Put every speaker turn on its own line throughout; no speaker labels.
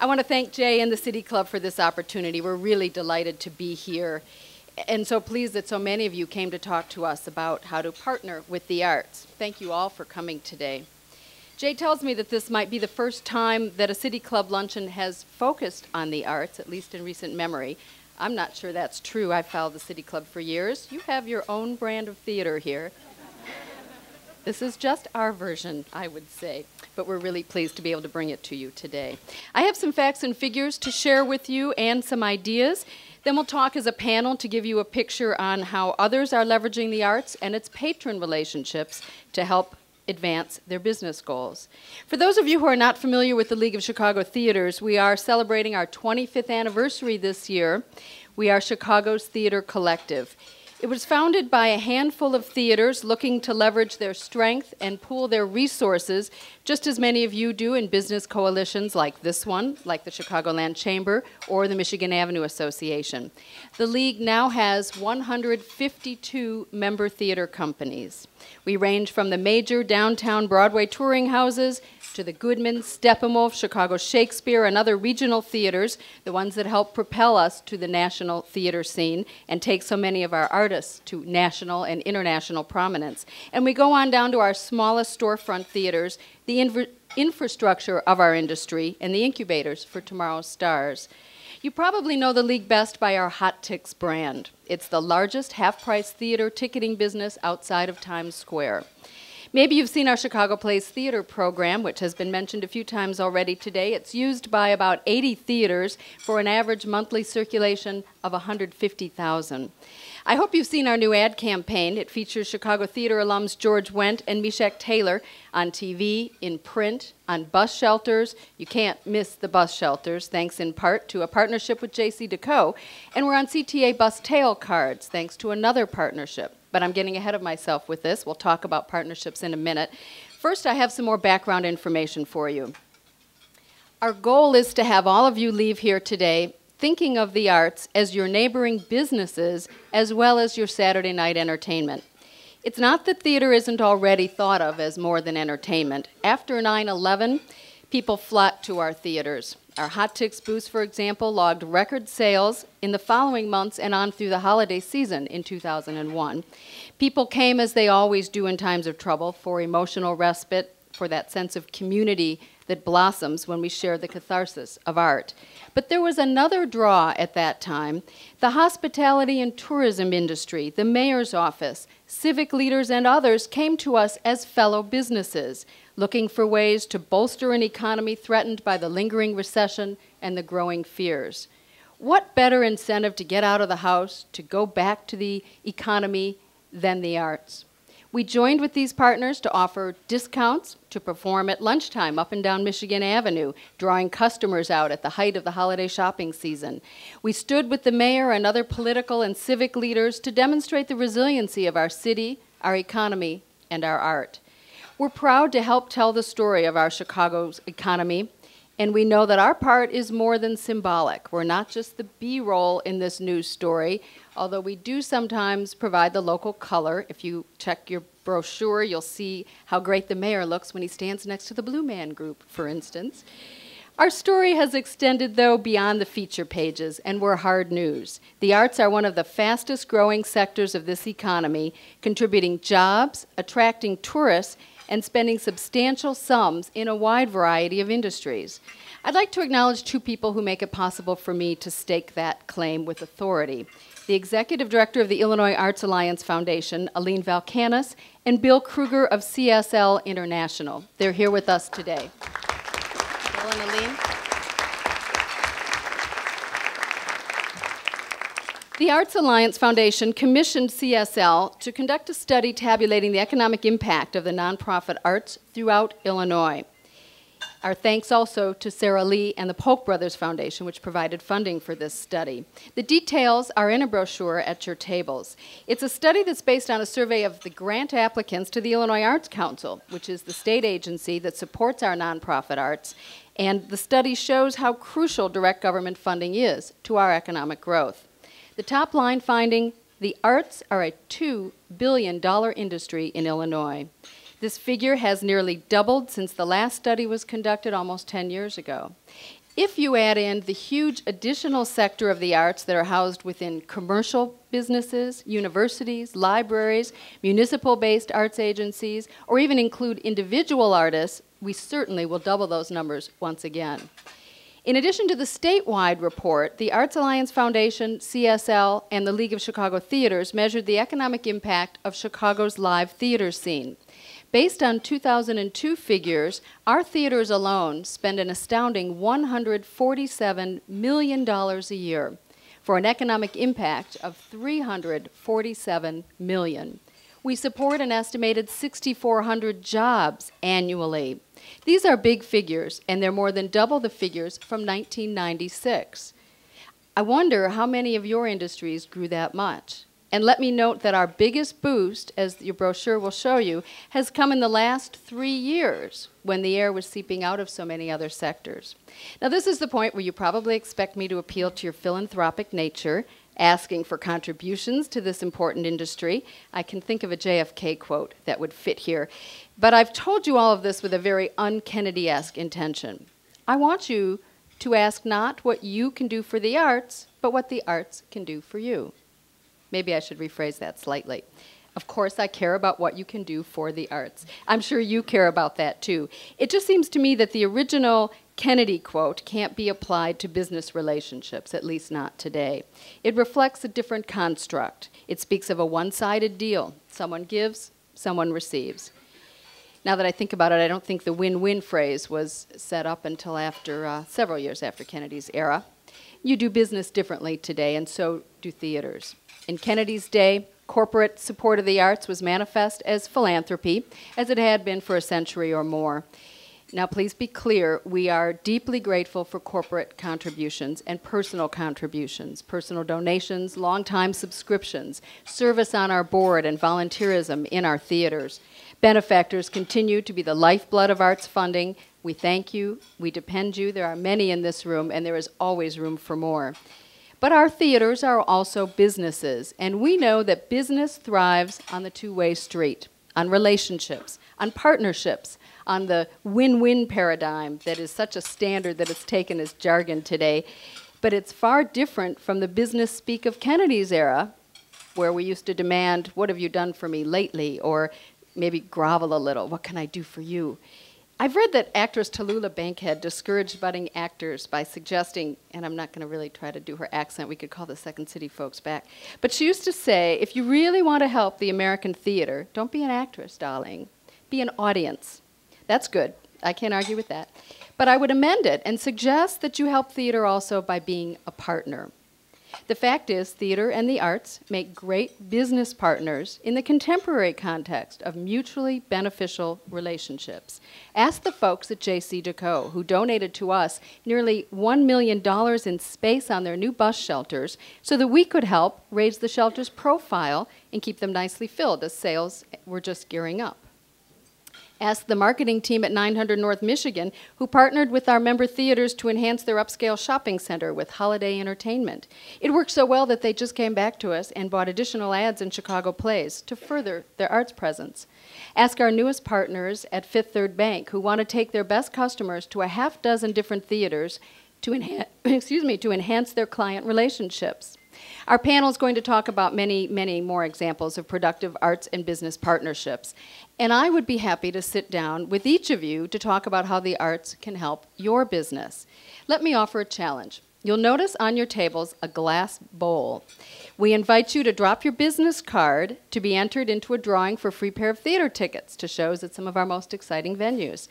I want to thank Jay and the City Club for this opportunity. We're really delighted to be here, and so pleased that so many of you came to talk to us about how to partner with the arts. Thank you all for coming today. Jay tells me that this might be the first time that a City Club luncheon has focused on the arts, at least in recent memory. I'm not sure that's true. I've followed the City Club for years. You have your own brand of theater here. This is just our version, I would say, but we're really pleased to be able to bring it to you today. I have some facts and figures to share with you and some ideas. Then we'll talk as a panel to give you a picture on how others are leveraging the arts and its patron relationships to help advance their business goals. For those of you who are not familiar with the League of Chicago Theaters, we are celebrating our 25th anniversary this year. We are Chicago's theater collective. It was founded by a handful of theaters looking to leverage their strength and pool their resources, just as many of you do in business coalitions like this one, like the Chicagoland Chamber or the Michigan Avenue Association. The League now has 152 member theater companies. We range from the major downtown Broadway touring houses to the Goodman, Steppenwolf, Chicago Shakespeare, and other regional theaters, the ones that help propel us to the national theater scene and take so many of our artists to national and international prominence. And we go on down to our smallest storefront theaters, the infrastructure of our industry, and the incubators for tomorrow's stars. You probably know the League best by our Hot Ticks brand. It's the largest half-price theater ticketing business outside of Times Square. Maybe you've seen our Chicago Plays Theater program, which has been mentioned a few times already today. It's used by about 80 theaters for an average monthly circulation of 150,000. I hope you've seen our new ad campaign. It features Chicago theater alums George Wendt and Meshach Taylor on TV, in print, on bus shelters. You can't miss the bus shelters, thanks in part to a partnership with J.C. Decaux. And we're on CTA bus tail cards, thanks to another partnership. But I'm getting ahead of myself with this. We'll talk about partnerships in a minute. First, I have some more background information for you. Our goal is to have all of you leave here today thinking of the arts as your neighboring businesses as well as your Saturday night entertainment. It's not that theater isn't already thought of as more than entertainment. After 9/11, people flocked to our theaters. Our Hot Ticks booths, for example, logged record sales in the following months and on through the holiday season in 2001. People came, as they always do in times of trouble, for emotional respite, for that sense of community that blossoms when we share the catharsis of art. But there was another draw at that time. The hospitality and tourism industry, the mayor's office, civic leaders, and others came to us as fellow businesses, looking for ways to bolster an economy threatened by the lingering recession and the growing fears. What better incentive to get out of the house, to go back to the economy, than the arts? We joined with these partners to offer discounts to perform at lunchtime up and down Michigan Avenue, drawing customers out at the height of the holiday shopping season. We stood with the mayor and other political and civic leaders to demonstrate the resiliency of our city, our economy, and our art. We're proud to help tell the story of our Chicago's economy, and we know that our part is more than symbolic. We're not just the B-roll in this news story, although we do sometimes provide the local color. If you check your brochure, you'll see how great the mayor looks when he stands next to the Blue Man Group, for instance. Our story has extended, though, beyond the feature pages, and we're hard news. The arts are one of the fastest growing sectors of this economy, contributing jobs, attracting tourists, and spending substantial sums in a wide variety of industries. I'd like to acknowledge two people who make it possible for me to stake that claim with authority. The Executive Director of the Illinois Arts Alliance Foundation, Aline Valkanis, and Bill Kruger of CSL International. They're here with us today. Bill and Aline. The Arts Alliance Foundation commissioned CSL to conduct a study tabulating the economic impact of the nonprofit arts throughout Illinois. Our thanks also to Sarah Lee and the Polk Brothers Foundation, which provided funding for this study. The details are in a brochure at your tables. It's a study that's based on a survey of the grant applicants to the Illinois Arts Council, which is the state agency that supports our nonprofit arts, and the study shows how crucial direct government funding is to our economic growth. The top line finding, the arts are a $2 billion industry in Illinois. This figure has nearly doubled since the last study was conducted almost 10 years ago. If you add in the huge additional sector of the arts that are housed within commercial businesses, universities, libraries, municipal-based arts agencies, or even include individual artists, we certainly will double those numbers once again. In addition to the statewide report, the Arts Alliance Foundation, CSL, and the League of Chicago Theaters measured the economic impact of Chicago's live theater scene. Based on 2002 figures, our theaters alone spend an astounding $147 million a year for an economic impact of $347 million. We support an estimated 6,400 jobs annually. These are big figures, and they're more than double the figures from 1996. I wonder how many of your industries grew that much. And let me note that our biggest boost, as your brochure will show you, has come in the last 3 years when the air was seeping out of so many other sectors. Now, this is the point where you probably expect me to appeal to your philanthropic nature, asking for contributions to this important industry. I can think of a JFK quote that would fit here. But I've told you all of this with a very un-Kennedy-esque intention. I want you to ask not what you can do for the arts, but what the arts can do for you. Maybe I should rephrase that slightly. Of course, I care about what you can do for the arts. I'm sure you care about that too. It just seems to me that the original Kennedy quote can't be applied to business relationships, at least not today. It reflects a different construct. It speaks of a one-sided deal. Someone gives, someone receives. Now that I think about it, I don't think the win-win phrase was set up until after several years after Kennedy's era. You do business differently today, and so do theaters. In Kennedy's day, corporate support of the arts was manifest as philanthropy, as it had been for a century or more. Now, please be clear, we are deeply grateful for corporate contributions and personal contributions, personal donations, long-time subscriptions, service on our board, and volunteerism in our theaters. Benefactors continue to be the lifeblood of arts funding. We thank you, we depend you. There are many in this room, and there is always room for more. But our theaters are also businesses, and we know that business thrives on the two-way street, on relationships, on partnerships, on the win-win paradigm that is such a standard that it's taken as jargon today. But it's far different from the business speak of Kennedy's era, where we used to demand, "What have you done for me lately?" or maybe grovel a little, "What can I do for you?" I've read that actress Tallulah Bankhead discouraged budding actors by suggesting, and I'm not going to really try to do her accent, we could call the Second City folks back, but she used to say, if you really want to help the American theater, don't be an actress, darling. Be an audience. That's good. I can't argue with that. But I would amend it and suggest that you help theater also by being a partner. The fact is, theater and the arts make great business partners in the contemporary context of mutually beneficial relationships. Ask the folks at JCDecaux, who donated to us nearly $1 million in space on their new bus shelters so that we could help raise the shelter's profile and keep them nicely filled as sales were just gearing up. Ask the marketing team at 900 North Michigan, who partnered with our member theaters to enhance their upscale shopping center with holiday entertainment. It worked so well that they just came back to us and bought additional ads in Chicago plays to further their arts presence. Ask our newest partners at Fifth Third Bank, who want to take their best customers to a half dozen different theaters to enhance their client relationships. Our panel is going to talk about many, many more examples of productive arts and business partnerships. And I would be happy to sit down with each of you to talk about how the arts can help your business. Let me offer a challenge. You'll notice on your tables a glass bowl. We invite you to drop your business card to be entered into a drawing for a free pair of theater tickets to shows at some of our most exciting venues.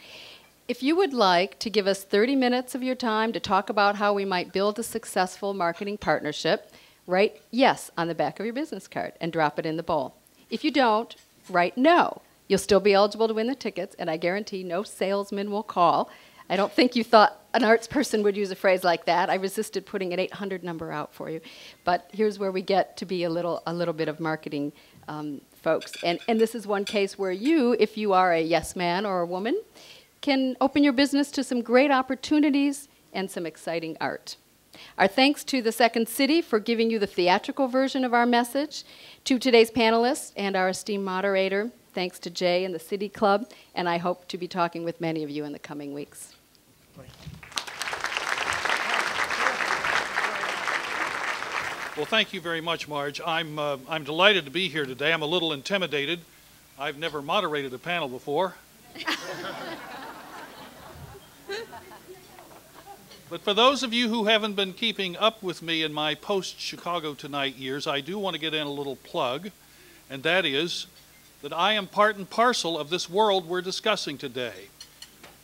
If you would like to give us 30 minutes of your time to talk about how we might build a successful marketing partnership, write yes on the back of your business card and drop it in the bowl. If you don't, write no. You'll still be eligible to win the tickets, and I guarantee no salesman will call. I don't think you thought an arts person would use a phrase like that. I resisted putting an 800 number out for you. But here's where we get to be a little bit of marketing folks. And this is one case where you, if you are a yes man or a woman, can open your business to some great opportunities and some exciting art. Our thanks to the Second City for giving you the theatrical version of our message, to today's panelists and our esteemed moderator. Thanks to Jay and the City Club, and I hope to be talking with many of you in the coming weeks.
Well, thank you very much, Marge. I'm delighted to be here today. I'm a little intimidated. I've never moderated a panel before. But for those of you who haven't been keeping up with me in my post-Chicago Tonight years, I do want to get in a little plug, and that is that I am part and parcel of this world we're discussing today.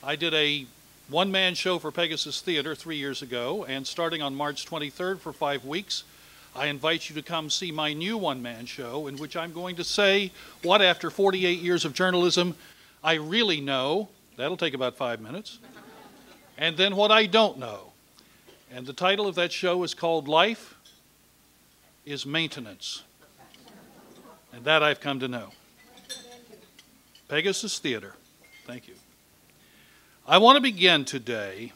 I did a one-man show for Pegasus Theater 3 years ago, and starting on March 23rd for 5 weeks, I invite you to come see my new one-man show, in which I'm going to say what, after 48 years of journalism, I really know. That'll take about 5 minutes. And then what I don't know. And the title of that show is called Life is Maintenance. And that I've come to know. Pegasus Theater. Thank you. I want to begin today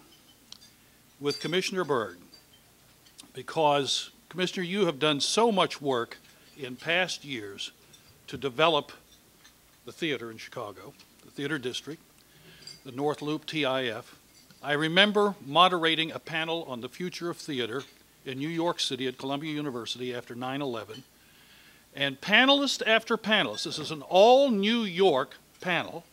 with Commissioner Berg, because, Commissioner, you have done so much work in past years to develop the theater in Chicago, the Theater District, the North Loop TIF. I remember moderating a panel on the future of theater in New York City at Columbia University after 9/11. And panelist after panelist, this is an all New York panel,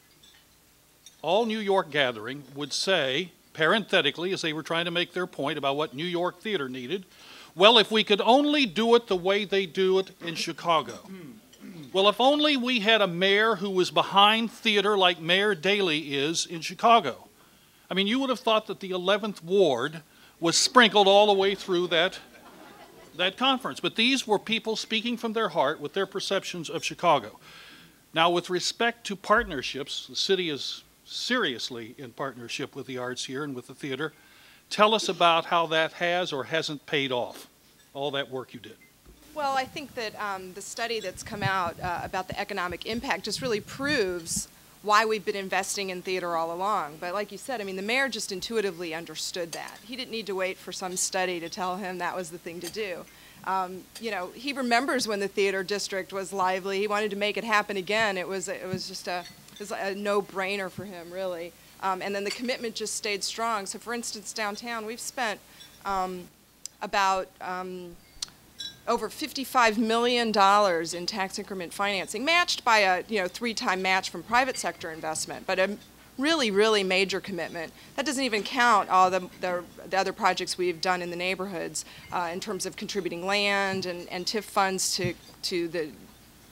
all New York gathering, would say, parenthetically, as they were trying to make their point about what New York theater needed, well, if we could only do it the way they do it in Chicago. Well, if only we had a mayor who was behind theater like Mayor Daley is in Chicago. I mean, you would have thought that the 11th Ward was sprinkled all the way through that conference. But these were people speaking from their heart with their perceptions of Chicago. Now, with respect to partnerships, the city is seriously in partnership with the arts here and with the theater. Tell us about how that has or hasn't paid off, all that work you did.
Well, I think that the study that's come out about the economic impact just really proves why we've been investing in theater all along. But like you said, I mean, the mayor just intuitively understood that. He didn't need to wait for some study to tell him that was the thing to do. You know, he remembers when the theater district was lively. He wanted to make it happen again. It was just a no-brainer for him, really. And then the commitment just stayed strong. So, for instance, downtown, we've spent about over $55 million in tax increment financing, matched by a 3-time match from private sector investment, but a really, really major commitment. That doesn't even count all the other projects we've done in the neighborhoods in terms of contributing land and TIF funds to the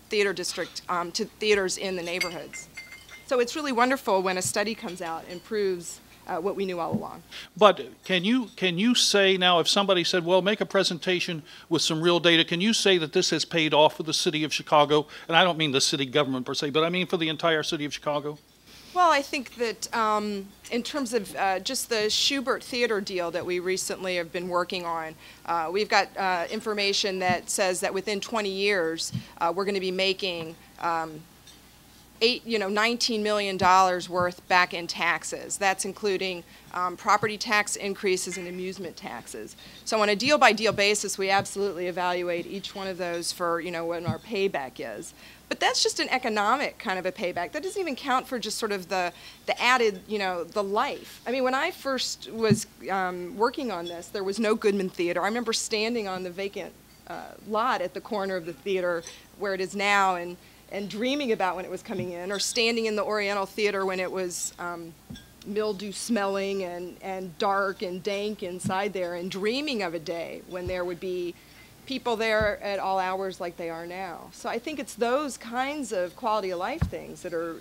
theater district, to theaters in the neighborhoods. So it's really wonderful when a study comes out and proves what we knew all along.
But can you say now, if somebody said, well, make a presentation with some real data, can you say that this has paid off for the city of Chicago? And I don't mean the city government per se, but I mean for the entire city of Chicago?
Well, I think that in terms of just the Schubert Theater deal that we recently have been working on, we've got information that says that within 20 years, we're going to be making $19 million worth back in taxes. That's including property tax increases and amusement taxes. So on a deal-by-deal basis, we absolutely evaluate each one of those for when our payback is. But that's just an economic kind of a payback. That doesn't even count for just sort of the added, the life. I mean, when I first was working on this, there was no Goodman Theater. I remember standing on the vacant lot at the corner of the theater where it is now and dreaming about when it was coming in, or standing in the Oriental Theater when it was mildew smelling and dark and dank inside there, and dreaming of a day when there would be people there at all hours like they are now. So I think it's those kinds of quality of life things that are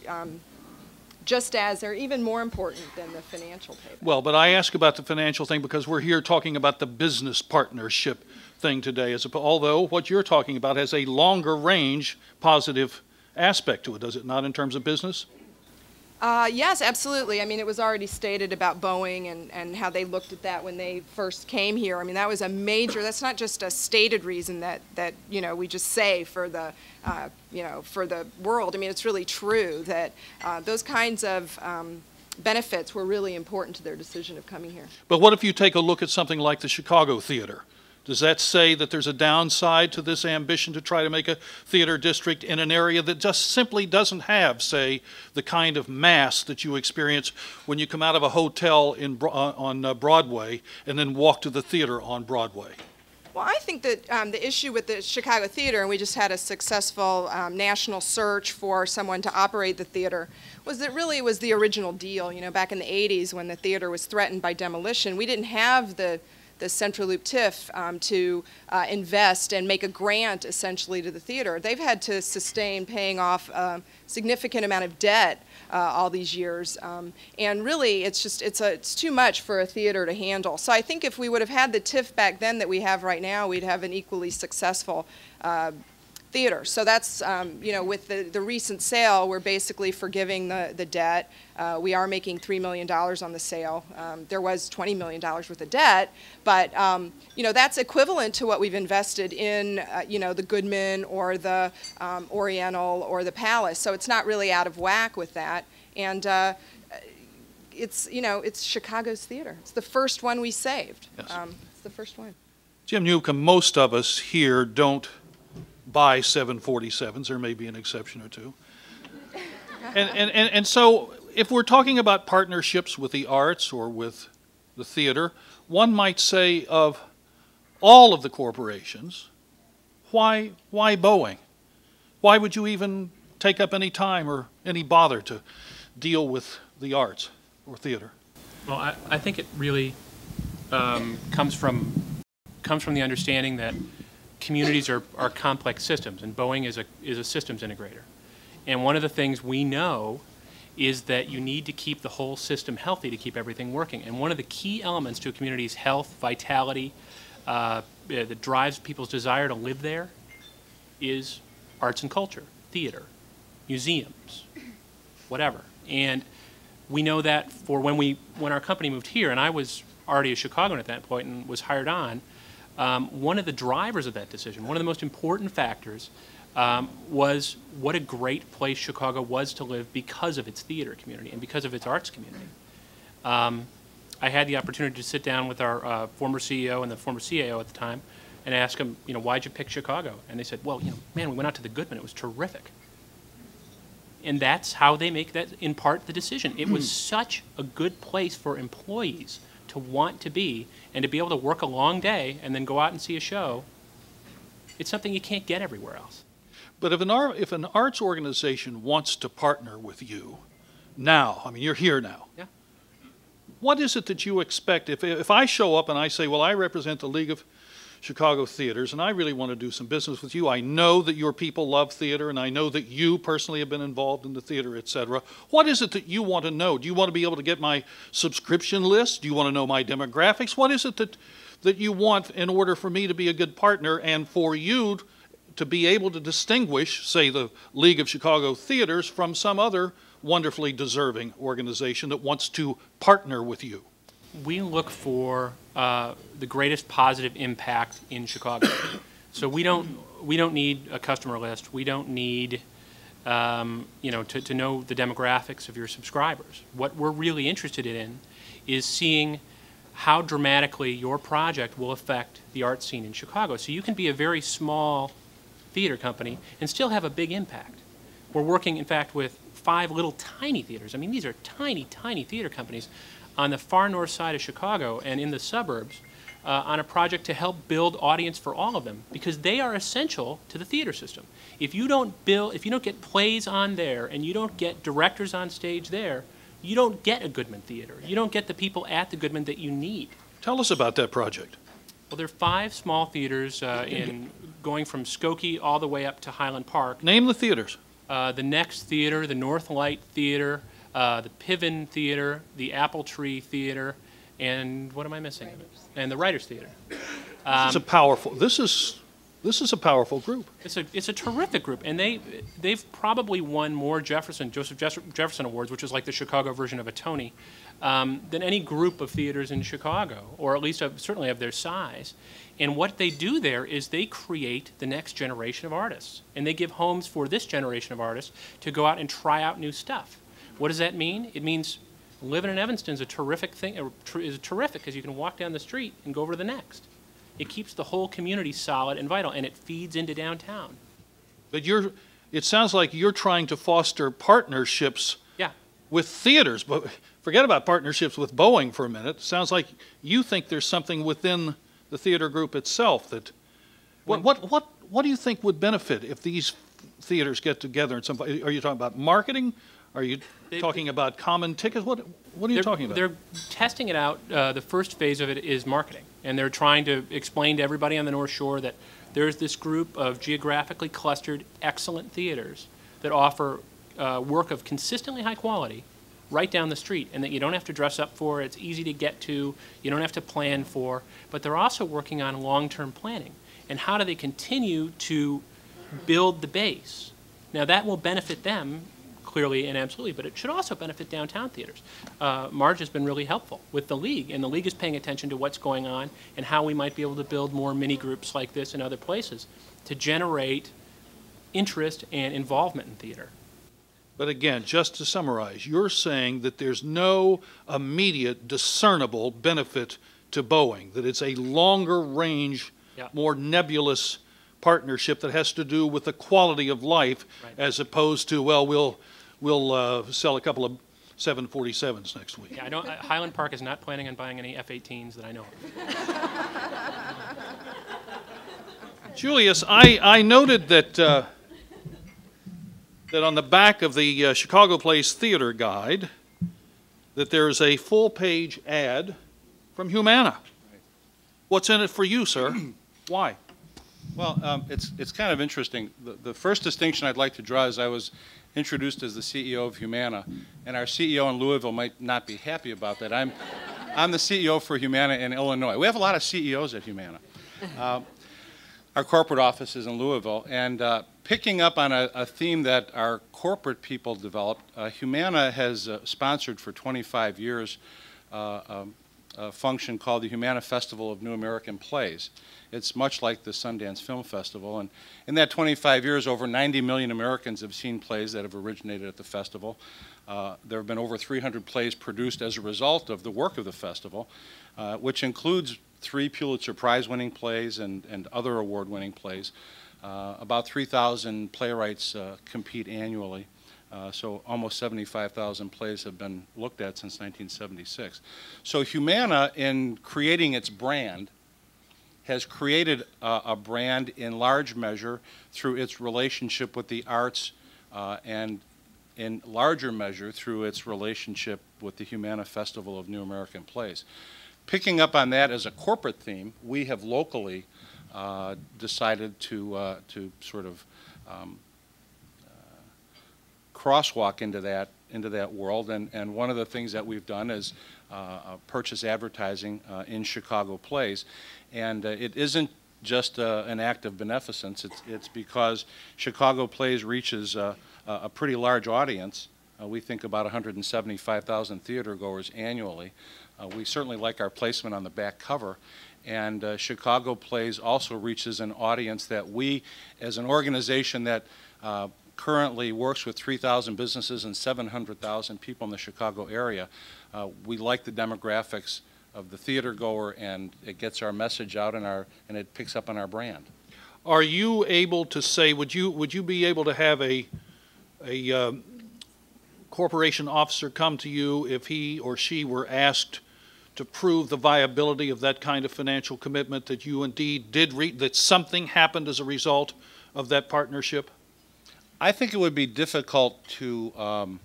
just as, or even more important than the financial payback.
Well, but I ask about the financial thing because we're here talking about the business partnership thing today, although what you're talking about has a longer range positive aspect to it, does it not, in terms of business?
Yes, absolutely. I mean, it was already stated about Boeing and how they looked at that when they first came here. I mean, that was a major, that's not just a stated reason that we just say for the, for the world. I mean, it's really true that those kinds of benefits were really important to their decision of coming here.
But what if you take a look at something like the Chicago Theater? Does that say that there's a downside to this ambition to try to make a theater district in an area that just simply doesn't have, say, the kind of mass that you experience when you come out of a hotel on Broadway and then walk to the theater on Broadway?
Well, I think that the issue with the Chicago Theater, and we just had a successful national search for someone to operate the theater, was that really it was the original deal. You know, back in the 80s when the theater was threatened by demolition, we didn't have the Central Loop TIF to invest and make a grant essentially to the theater. They've had to sustain paying off a significant amount of debt all these years, and really it's too much for a theater to handle. So I think if we would have had the TIF back then that we have right now, we'd have an equally successful theater. So that's, you know, with the recent sale, we're basically forgiving the debt. We are making $3 million on the sale. There was $20 million worth of debt, but, you know, that's equivalent to what we've invested in, you know, the Goodman or the Oriental or the Palace. So it's not really out of whack with that. And it's, you know, it's Chicago's theater. It's the first one we saved.
Yes.
It's the first one.
Jim Newcomb, most of us here don't buy 747s. There may be an exception or two. And so if we're talking about partnerships with the arts or with the theater, one might say of all of the corporations, why Boeing? Why would you even take up any time or any bother to deal with the arts or theater?
Well, I think it really comes from the understanding that communities are complex systems, and Boeing is a systems integrator. And one of the things we know is that you need to keep the whole system healthy to keep everything working. And one of the key elements to a community's health, vitality, that drives people's desire to live there is arts and culture, theater, museums, whatever. And we know that for when our company moved here, and I was already a Chicagoan at that point and was hired on, one of the drivers of that decision, one of the most important factors, was what a great place Chicago was to live because of its theater community and because of its arts community. I had the opportunity to sit down with our former CEO and the former CAO at the time and ask them, you know, why'd you pick Chicago? And they said, well, you know, man, we went out to the Goodman. It was terrific. And that's how they make that, in part, the decision. It was such a good place for employees to want to be, and to be able to work a long day and then go out and see a show. It's something you can't get everywhere else.
But if an arts organization wants to partner with you now, I mean, you're here now.
Yeah.
What is it that you expect? If I show up and I say, well, I represent the League of Chicago Theaters, and I really want to do some business with you. I know that your people love theater, and I know that you personally have been involved in the theater, etc. What is it that you want to know? Do you want to be able to get my subscription list? Do you want to know my demographics? What is it that you want in order for me to be a good partner and for you to be able to distinguish, say, the League of Chicago Theaters from some other wonderfully deserving organization that wants to partner with you?
We look for the greatest positive impact in Chicago. So we don't need a customer list. We don't need you know, to know the demographics of your subscribers. What we're really interested in is seeing how dramatically your project will affect the art scene in Chicago. So you can be a very small theater company and still have a big impact. We're working, in fact, with 5 little tiny theaters. I mean, these are tiny, tiny theater companies on the far north side of Chicago and in the suburbs on a project to help build audience for all of them, because they are essential to the theater system. If you don't get plays on there and you don't get directors on stage there, you don't get a Goodman Theater. You don't get the people at the Goodman that you need.
Tell us about that project.
Well, there are 5 small theaters going from Skokie all the way up to Highland Park.
Name the theaters.
The Next Theater, the North Light Theater, the Piven Theater, the Apple Tree Theater, and what am I missing? And the Writers Theater.
This is a powerful group.
It's a terrific group, and they've probably won more Joseph Jefferson Awards, which is like the Chicago version of a Tony, than any group of theaters in Chicago, or at least certainly of their size. And what they do there is they create the next generation of artists, and they give homes for this generation of artists to go out and try out new stuff. What does that mean? It means living in Evanston is a terrific thing. Is terrific because you can walk down the street and go over to the next. It keeps the whole community solid and vital, and it feeds into downtown.
But it sounds like you're trying to foster partnerships with theaters. But forget about partnerships with Boeing for a minute. It sounds like you think there's something within the theater group itself that What do you think would benefit if these theaters get together in some? Are you talking about marketing? Are you talking about common tickets? What are you talking about?
They're testing it out. The first phase of it is marketing, and they're trying to explain to everybody on the North Shore that there's this group of geographically clustered, excellent theaters that offer work of consistently high quality right down the street, and that you don't have to dress up for. It's easy to get to. You don't have to plan for. But they're also working on long-term planning. And how do they continue to build the base? Now, that will benefit them clearly and absolutely, but it should also benefit downtown theaters. Marge has been really helpful with the League, and the League is paying attention to what's going on and how we might be able to build more mini groups like this in other places to generate interest and involvement in theater.
But again, just to summarize, you're saying that there's no immediate discernible benefit to Boeing, that it's a longer range, more nebulous partnership that has to do with the quality of life, as opposed to, well, we'll sell a couple of 747s next week.
Yeah, I know Highland Park is not planning on buying any F-18s that I know of.
Julius, I noted that that on the back of the Chicago Plays Theater Guide, that there's a full-page ad from Humana. What's in it for you, sir? Why?
Well, it's kind of interesting. The first distinction I'd like to draw is I was introduced as the CEO of Humana, and our CEO in Louisville might not be happy about that. I'm the CEO for Humana in Illinois. We have a lot of CEOs at Humana. Our corporate office is in Louisville, and picking up on a theme that our corporate people developed, Humana has sponsored for 25 years a function called the Humana Festival of New American Plays. It's much like the Sundance Film Festival, and in that 25 years, over 90 million Americans have seen plays that have originated at the festival. There have been over 300 plays produced as a result of the work of the festival, which includes 3 Pulitzer Prize-winning plays and other award-winning plays. About 3,000 playwrights compete annually, so almost 75,000 plays have been looked at since 1976. So Humana, in creating its brand, has created a brand in large measure through its relationship with the arts and in larger measure through its relationship with the Humana Festival of New American Plays. Picking up on that as a corporate theme, we have locally decided to sort of crosswalk into that world, and one of the things that we've done is purchase advertising in Chicago Plays, and it isn't just an act of beneficence. It's because Chicago Plays reaches a pretty large audience. We think about 175,000 theater goers annually. We certainly like our placement on the back cover. And Chicago Plays also reaches an audience that we, as an organization that currently works with 3,000 businesses and 700,000 people in the Chicago area, we like the demographics of the theater goer, and it gets our message out and it picks up on our brand.
Are you able to say, would you be able to have a corporation officer come to you if he or she were asked to prove the viability of that kind of financial commitment, that you indeed did that something happened as a result of that partnership?
I think it would be difficult to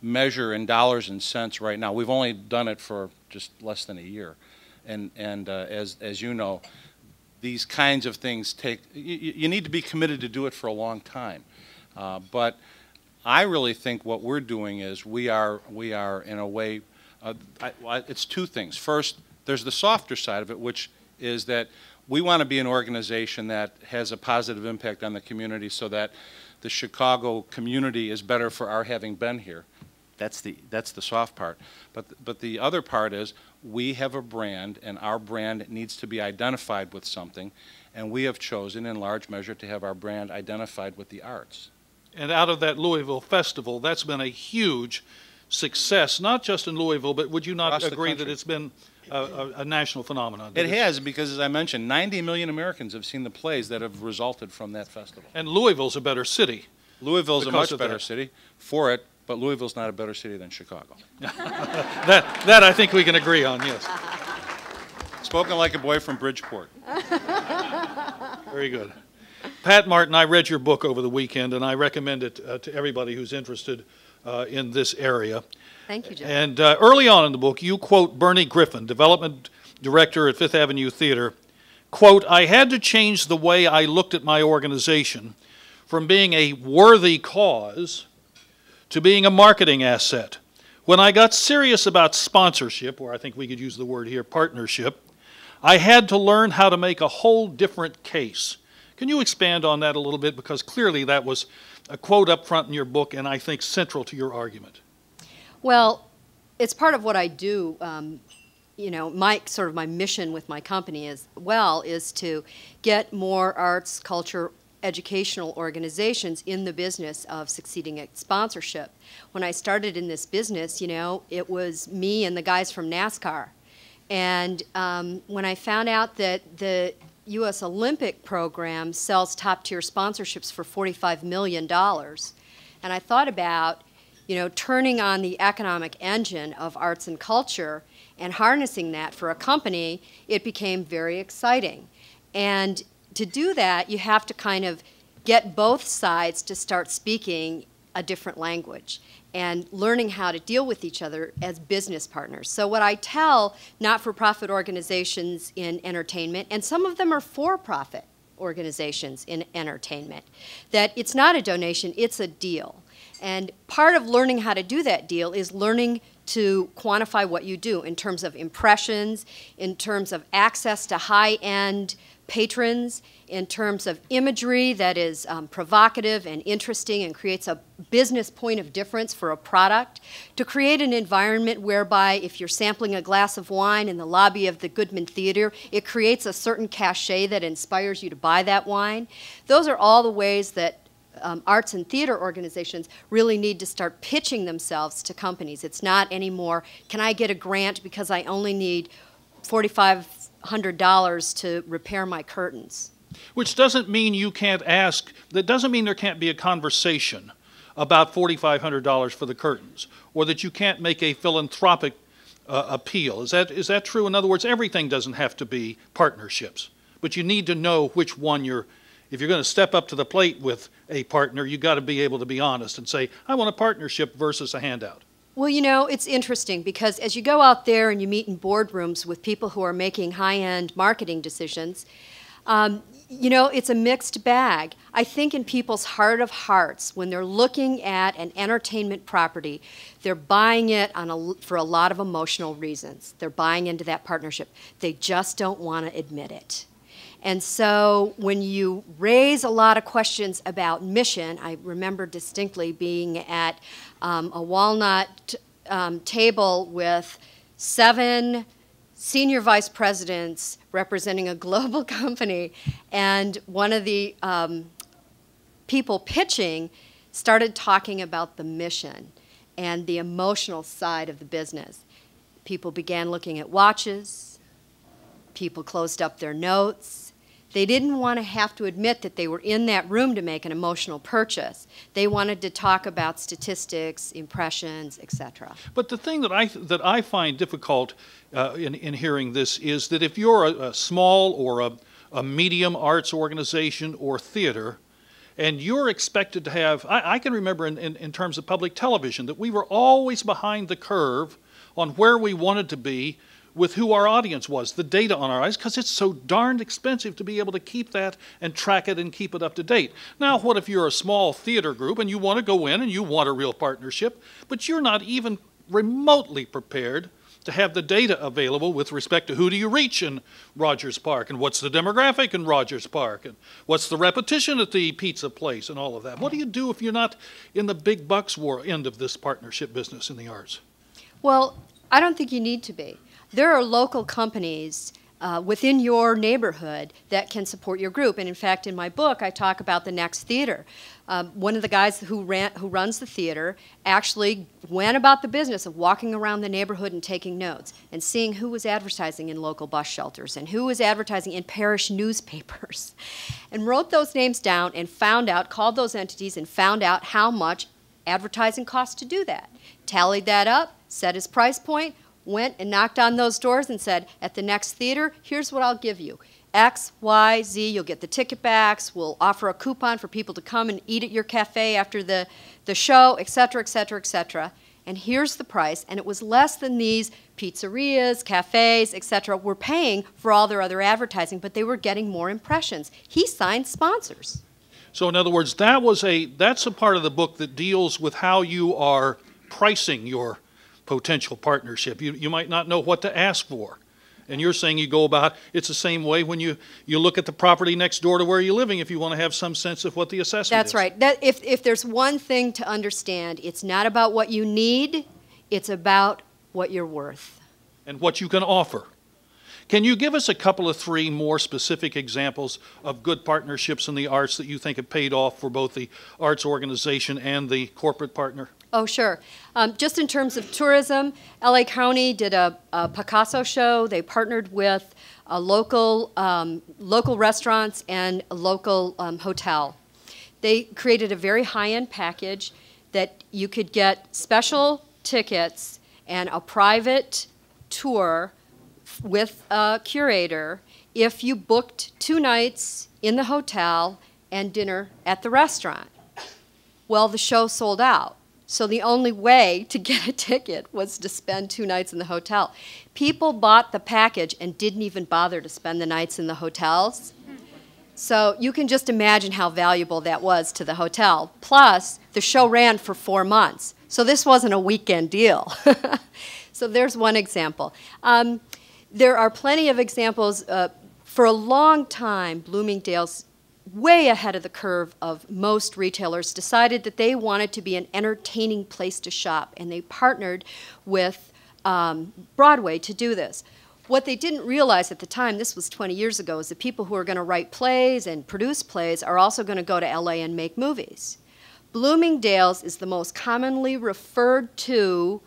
measure in dollars and cents right now. We've only done it for just less than a year, and as you know, these kinds of things take. You need to be committed to do it for a long time, but I really think what we're doing is we are in a way. It's two things. First, there's the softer side of it, which is that we want to be an organization that has a positive impact on the community so that the Chicago community is better for our having been here. That's the soft part. But the other part is we have a brand, and our brand needs to be identified with something, and we have chosen in large measure to have our brand identified with the arts.
And out of that Louisville Festival, that's been a huge success, not just in Louisville, but would you not agree that it's been a national phenomenon?
It has, because as I mentioned, 90 million Americans have seen the plays that have resulted from that festival.
And Louisville's a better city.
Louisville's a much better city for it, but Louisville's not a better city than Chicago.
that I think we can agree on, yes.
Spoken like a boy from Bridgeport.
Very good. Pat Martin, I read your book over the weekend, and I recommend it to everybody who's interested in this area.
Thank you, Joe.
And early on in the book, you quote Bernie Griffin, development director at Fifth Avenue Theater, quote, "I had to change the way I looked at my organization from being a worthy cause to being a marketing asset. When I got serious about sponsorship, or I think we could use the word here, partnership, I had to learn how to make a whole different case." Can you expand on that a little bit? Because clearly that was a quote up front in your book, and I think central to your argument.
Well, it's part of what I do. You know, my mission with my company is to get more arts, culture, educational organizations in the business of succeeding at sponsorship. When I started in this business, you know, it was me and the guys from NASCAR. And when I found out that the U.S. Olympic program sells top-tier sponsorships for $45 million, and I thought about, you know, turning on the economic engine of arts and culture and harnessing that for a company, it became very exciting. And to do that, you have to kind of get both sides to start speaking a different language and learning how to deal with each other as business partners. So what I tell not-for-profit organizations in entertainment, and some of them are for-profit organizations in entertainment, that it's not a donation, it's a deal. And part of learning how to do that deal is learning to quantify what you do in terms of impressions, in terms of access to high-end patrons, in terms of imagery that is provocative and interesting and creates a business point of difference for a product, to create an environment whereby if you're sampling a glass of wine in the lobby of the Goodman Theater, it creates a certain cachet that inspires you to buy that wine. Those are all the ways that arts and theater organizations really need to start pitching themselves to companies. It's not anymore, can I get a grant because I only need $4,500 to repair my curtains?
Which doesn't mean you can't ask, that doesn't mean there can't be a conversation about $4,500 for the curtains, or that you can't make a philanthropic appeal. Is that true? In other words, everything doesn't have to be partnerships, but you need to know which one if you're going to step up to the plate with a partner, you've got to be able to be honest and say, I want a partnership versus a handout.
Well, you know, it's interesting because as you go out there and you meet in boardrooms with people who are making high-end marketing decisions, you know, it's a mixed bag. I think in people's heart of hearts, when they're looking at an entertainment property, they're buying it for a lot of emotional reasons. They're buying into that partnership. They just don't want to admit it. And so when you raise a lot of questions about mission, I remember distinctly being at a walnut table with 7 senior vice presidents representing a global company, and one of the people pitching started talking about the mission and the emotional side of the business. People began looking at watches. People closed up their notes. They didn't want to have to admit that they were in that room to make an emotional purchase. They wanted to talk about statistics, impressions, etc.
But the thing that I find difficult in hearing this is that if you're a small or a medium arts organization or theater, and you're expected to have, I can remember in terms of public television that we were always behind the curve on where we wanted to be with who our audience was, the data on our eyes, because it's so darned expensive to be able to keep that and track it and keep it up to date. Now, what if you're a small theater group and you want to go in and you want a real partnership, but you're not even remotely prepared to have the data available with respect to who do you reach in Rogers Park, and what's the demographic in Rogers Park, and what's the repetition at the pizza place, and all of that. What do you do if you're not in the big bucks end of this partnership business in the arts?
Well, I don't think you need to be. There are local companies within your neighborhood that can support your group. And in fact, in my book, I talk about the Next Theater. One of the guys who runs the theater actually went about the business of walking around the neighborhood and taking notes and seeing who was advertising in local bus shelters and who was advertising in parish newspapers, and wrote those names down and called those entities and found out how much advertising cost to do that. Tallied that up, set his price point, went and knocked on those doors and said, at the Next Theater, here's what I'll give you. X, Y, Z, you'll get the ticket backs, we'll offer a coupon for people to come and eat at your cafe after the show, et cetera, et cetera, et cetera. And here's the price, and it was less than these pizzerias, cafes, et cetera, were paying for all their other advertising, but they were getting more impressions. He signed sponsors.
So in other words, that's a part of the book that deals with how you are pricing your potential partnership. You might not know what to ask for. And you're saying you go about, it's the same way when you look at the property next door to where you're living if you want to have some sense of what the assessment is.
That's right. If there's one thing to understand, it's not about what you need, it's about what you're worth.
And what you can offer. Can you give us a couple of three more specific examples of good partnerships in the arts that you think have paid off for both the arts organization and the corporate partner?
Oh, sure. Just in terms of tourism, LA County did a Picasso show. They partnered with a local restaurants and a local hotel. They created a very high-end package that you could get special tickets and a private tour with a curator if you booked 2 nights in the hotel and dinner at the restaurant. Well, the show sold out. So the only way to get a ticket was to spend 2 nights in the hotel. People bought the package and didn't even bother to spend the nights in the hotels. So you can just imagine how valuable that was to the hotel. Plus, the show ran for 4 months. So this wasn't a weekend deal. So there's one example. There are plenty of examples. For a long time, Bloomingdale's, way ahead of the curve of most retailers, decided that they wanted to be an entertaining place to shop, and they partnered with Broadway to do this. What they didn't realize at the time, this was 20 years ago, is that people who are going to write plays and produce plays are also going to go to LA and make movies. Bloomingdale's is the most commonly referred to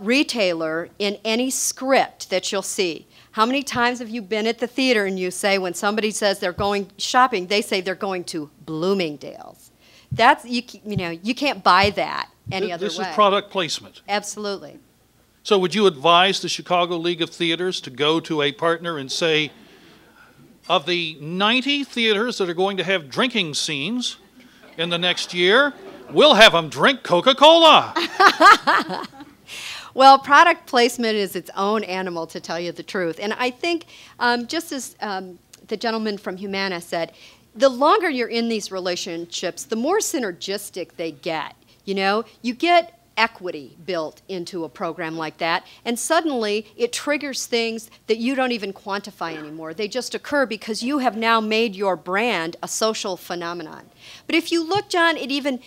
retailer in any script that you'll see. How many times have you been at the theater and you say when somebody says they're going shopping, they say they're going to Bloomingdale's? That's, you can't buy that any other way.
This is product placement.
Absolutely.
So would you advise the Chicago League of Theaters to go to a partner and say, of the 90 theaters that are going to have drinking scenes in the next year, we'll have them drink Coca-Cola?
Well, product placement is its own animal, to tell you the truth. And I think, just as the gentleman from Humana said, the longer you're in these relationships, the more synergistic they get. You get equity built into a program like that, and suddenly it triggers things that you don't even quantify anymore. They just occur because you have now made your brand a social phenomenon. But if you look, John, at even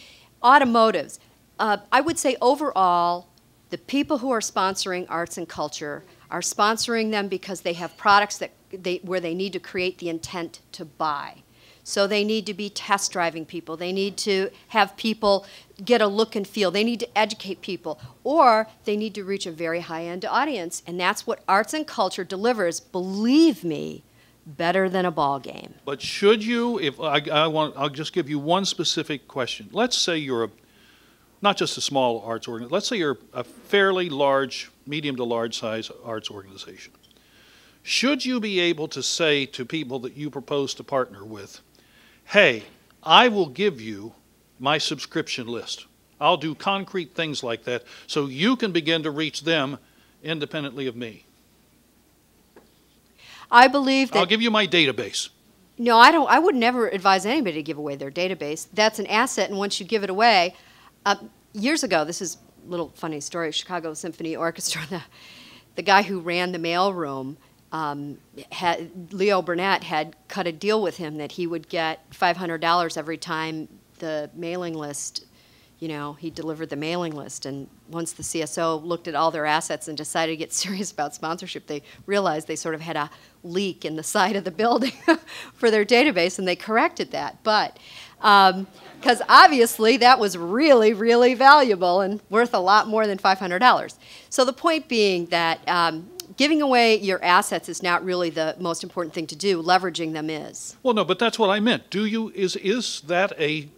automotives, I would say overall, the people who are sponsoring arts and culture are sponsoring them because they have products where they need to create the intent to buy. So they need to be test driving people. They need to have people get a look and feel. They need to educate people. Or they need to reach a very high-end audience. And that's what arts and culture delivers, believe me, better than a ball game.
But should you, I'll just give you one specific question. Let's say you're not just a small arts organization, let's say you're a fairly large, medium to large size arts organization. Should you be able to say to people that you propose to partner with, hey, I will give you my subscription list. I'll do concrete things like that so you can begin to reach them independently of me.
I believe that...
I'll give you my database.
No, I would never advise anybody to give away their database. That's an asset, and once you give it away... years ago, this is a little funny story, Chicago Symphony Orchestra, the guy who ran the mailroom, Leo Burnett, had cut a deal with him that he would get $500 every time the mailing list, he delivered the mailing list. And once the CSO looked at all their assets and decided to get serious about sponsorship, they realized they sort of had a leak in the side of the building for their database, and they corrected that. But because obviously that was really, really valuable and worth a lot more than $500. So the point being that giving away your assets is not really the most important thing to do. Leveraging them is.
Well, no, but that's what I meant. Is that a,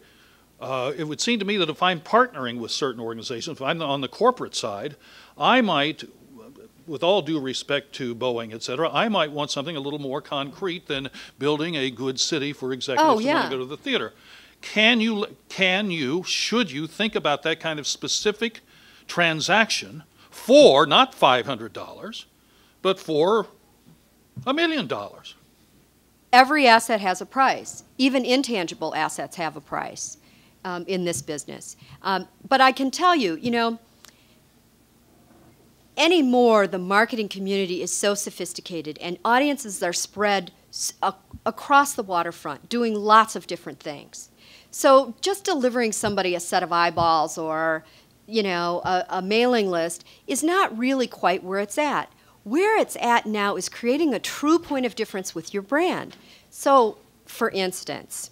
it would seem to me that if I'm partnering with certain organizations, if I'm on the corporate side, I might with all due respect to Boeing, et cetera, I might want something a little more concrete than building a good city for executives
Oh,
who want
yeah.
to go to the theater. Should you think about that kind of specific transaction for not $500, but for $1 million?
Every asset has a price. Even intangible assets have a price in this business. But I can tell you, you know, anymore the marketing community is so sophisticated and audiences are spread across the waterfront doing lots of different things. So just delivering somebody a set of eyeballs or, you know, a mailing list is not really quite where it's at. Where it's at now is creating a true point of difference with your brand. So, for instance,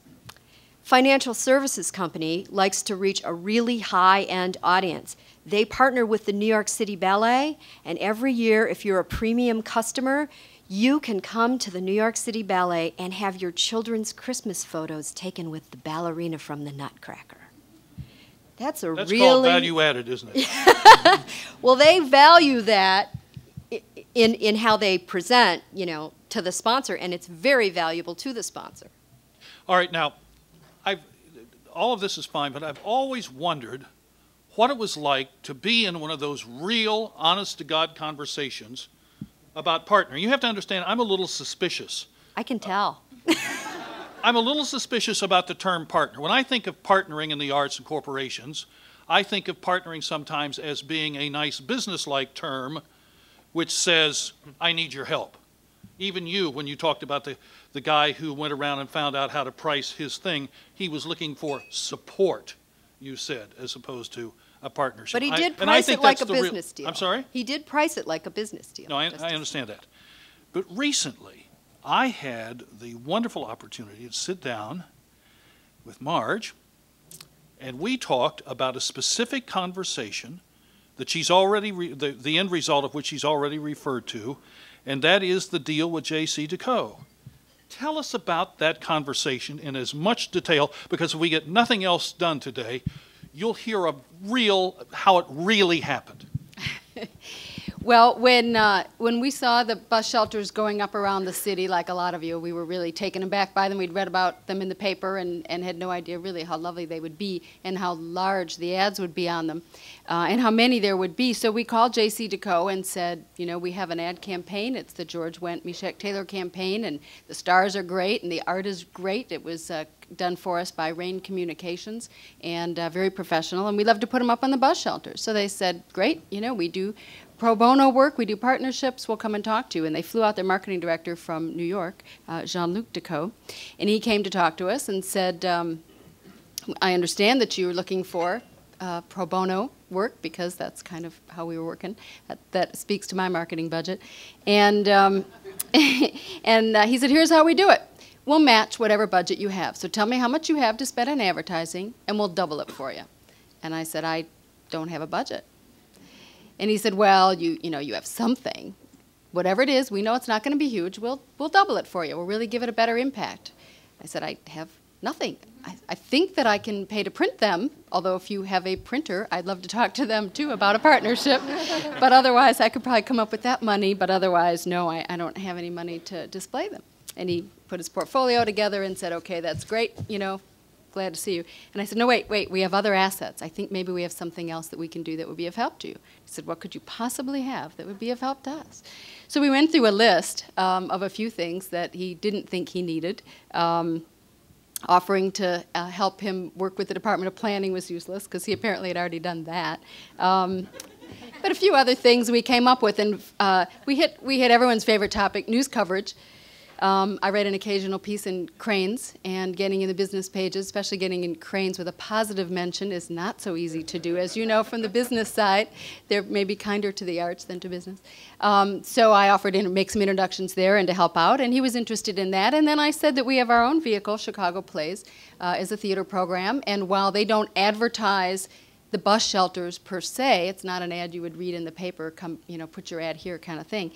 financial services company likes to reach a really high-end audience. They partner with the New York City Ballet, and every year, if you're a premium customer, you can come to the New York City Ballet and have your children's Christmas photos taken with the ballerina from the Nutcracker. That's
That's
really...
called value added, isn't it?
Well, they value that in how they present, you know, to the sponsor, and it's very valuable to the sponsor.
All right, now, all of this is fine, but I've always wondered what it was like to be in one of those real, honest-to-God conversations about partnering. You have to understand, I'm a little suspicious.
I can tell.
I'm a little suspicious about the term partner. When I think of partnering in the arts and corporations, I think of partnering sometimes as being a nice business-like term which says, I need your help. Even you, when you talked about the guy who went around and found out how to price his thing, he was looking for support, you said, as opposed to a partnership.
But he did
and I
price
think
it like
that's
a
the real-
business deal.
I'm sorry?
He did price it like a business deal.
No, I understand that. But recently, I had the wonderful opportunity to sit down with Marge, and we talked about a specific conversation that she's already, the end result of which she's already referred to, and that is the deal with J.C. Decaux. Tell us about that conversation in as much detail, because if we get nothing else done today, you'll hear how it really happened.
Well, when we saw the bus shelters going up around the city, like a lot of you, we were really taken aback by them. We'd read about them in the paper and had no idea really how lovely they would be and how large the ads would be on them and how many there would be. So we called J.C. Decaux and said, you know, we have an ad campaign. It's the George Wendt Meshach Taylor campaign, and the stars are great and the art is great. It was done for us by Rain Communications and very professional, and we love to put them up on the bus shelters. So they said, great, you know, we do pro bono work, we do partnerships, we'll come and talk to you. And they flew out their marketing director from New York, Jean-Luc Decaux, and he came to talk to us and said, I understand that you're looking for pro bono work, because that's kind of how we were working. That speaks to my marketing budget. And, he said, here's how we do it. We'll match whatever budget you have. So tell me how much you have to spend on advertising, and we'll double it for you. And I said, I don't have a budget. And he said, well, you know, you have something. Whatever it is, we know it's not going to be huge. We'll double it for you. We'll really give it a better impact. I said, I have nothing. I think that I can pay to print them, although if you have a printer, I'd love to talk to them, too, about a partnership. But otherwise, I could probably come up with that money. But otherwise, no, I don't have any money to display them. And he put his portfolio together and said, okay, that's great, you know, glad to see you. And I said, no, wait, we have other assets. I think maybe we have something else that we can do that would be of help to you. He said, what could you possibly have that would be of help to us? So we went through a list of a few things that he didn't think he needed. Offering to help him work with the Department of Planning was useless, because he apparently had already done that. But a few other things we came up with, and we hit everyone's favorite topic, news coverage. I read an occasional piece in Crain's, and getting in the business pages, especially getting in Crain's with a positive mention, is not so easy to do. As you know from the business side, they're maybe kinder to the arts than to business. So I offered to make some introductions there and to help out, and he was interested in that. And then I said that we have our own vehicle, Chicago Plays, as a theater program, and while they don't advertise the bus shelters per se, it's not an ad you would read in the paper, come, you know, put your ad here kind of thing.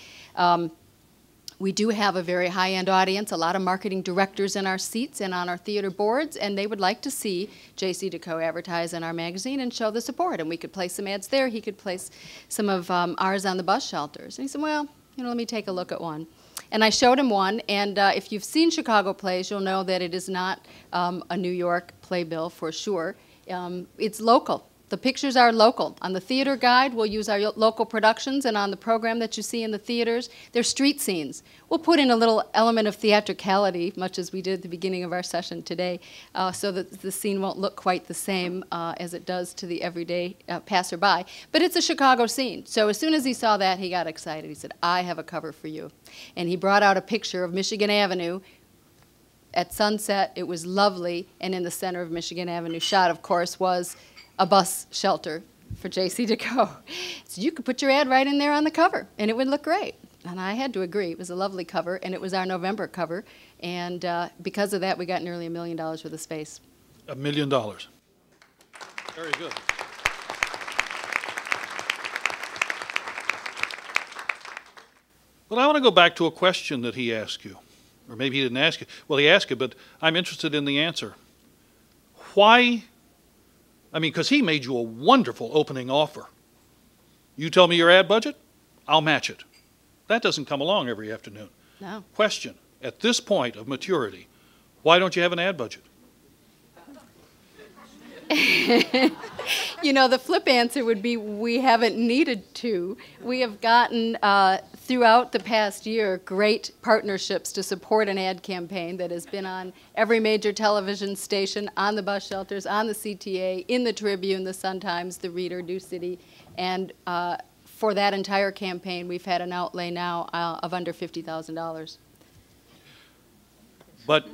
We do have a very high-end audience, a lot of marketing directors in our seats and on our theater boards, and they would like to see J.C. DeCo advertise in our magazine and show the support. And we could place some ads there. He could place some of ours on the bus shelters. And he said, well, let me take a look at one. And I showed him one, and if you've seen Chicago plays, you'll know that it is not a New York playbill for sure. It's local. The pictures are local. On the theater guide, we'll use our local productions, and on the program that you see in the theaters, they're street scenes. We'll put in a little element of theatricality, much as we did at the beginning of our session today, so that the scene won't look quite the same as it does to the everyday passerby. But it's a Chicago scene. So as soon as he saw that, he got excited. He said, I have a cover for you. And he brought out a picture of Michigan Avenue at sunset. It was lovely, and in the center of Michigan Avenue shot, of course, was a bus shelter for J.C. DeCo. So you could put your ad right in there on the cover, and it would look great. And I had to agree. It was a lovely cover, and it was our November cover. And because of that, we got nearly $1 million worth of space.
$1 million. Very good. But I want to go back to a question that he asked you. Or maybe he didn't ask you. Well, he asked you, but I'm interested in the answer. Why? I mean, because he made you a wonderful opening offer. You tell me your ad budget, I'll match it. That doesn't come along every afternoon.
No.
Question, at this point of maturity, why don't you have an ad budget?
The flip answer would be we haven't needed to. We have gotten, throughout the past year, great partnerships to support an ad campaign that has been on every major television station, on the bus shelters, on the CTA, in the Tribune, the Sun-Times, the Reader, New City, and for that entire campaign, we've had an outlay now of under $50,000.
But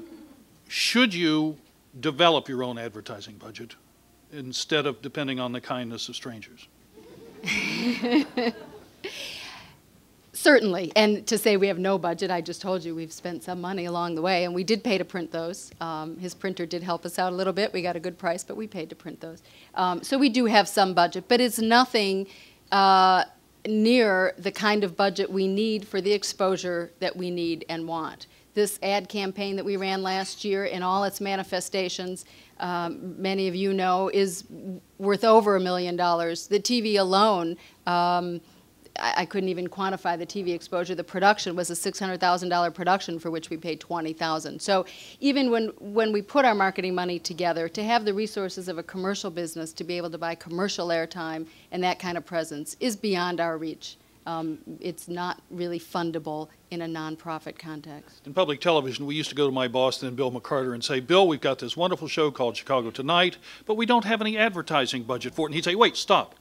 should you develop your own advertising budget instead of depending on the kindness of strangers?
Certainly, and to say we have no budget, I just told you we've spent some money along the way, and we did pay to print those. His printer did help us out a little bit. We got a good price, but we paid to print those. So we do have some budget, but it's nothing near the kind of budget we need for the exposure that we need and want. This ad campaign that we ran last year in all its manifestations, many of you know, is worth over $1 million. The TV alone, I couldn't even quantify the TV exposure. The production was a $600,000 production for which we paid $20,000. So even when we put our marketing money together, to have the resources of a commercial business to be able to buy commercial airtime and that kind of presence is beyond our reach. It's not really fundable in a nonprofit context.
In public television, we used to go to my boss, then Bill McCarter, and say, Bill, we've got this wonderful show called Chicago Tonight, but we don't have any advertising budget for it. And he'd say, wait, stop.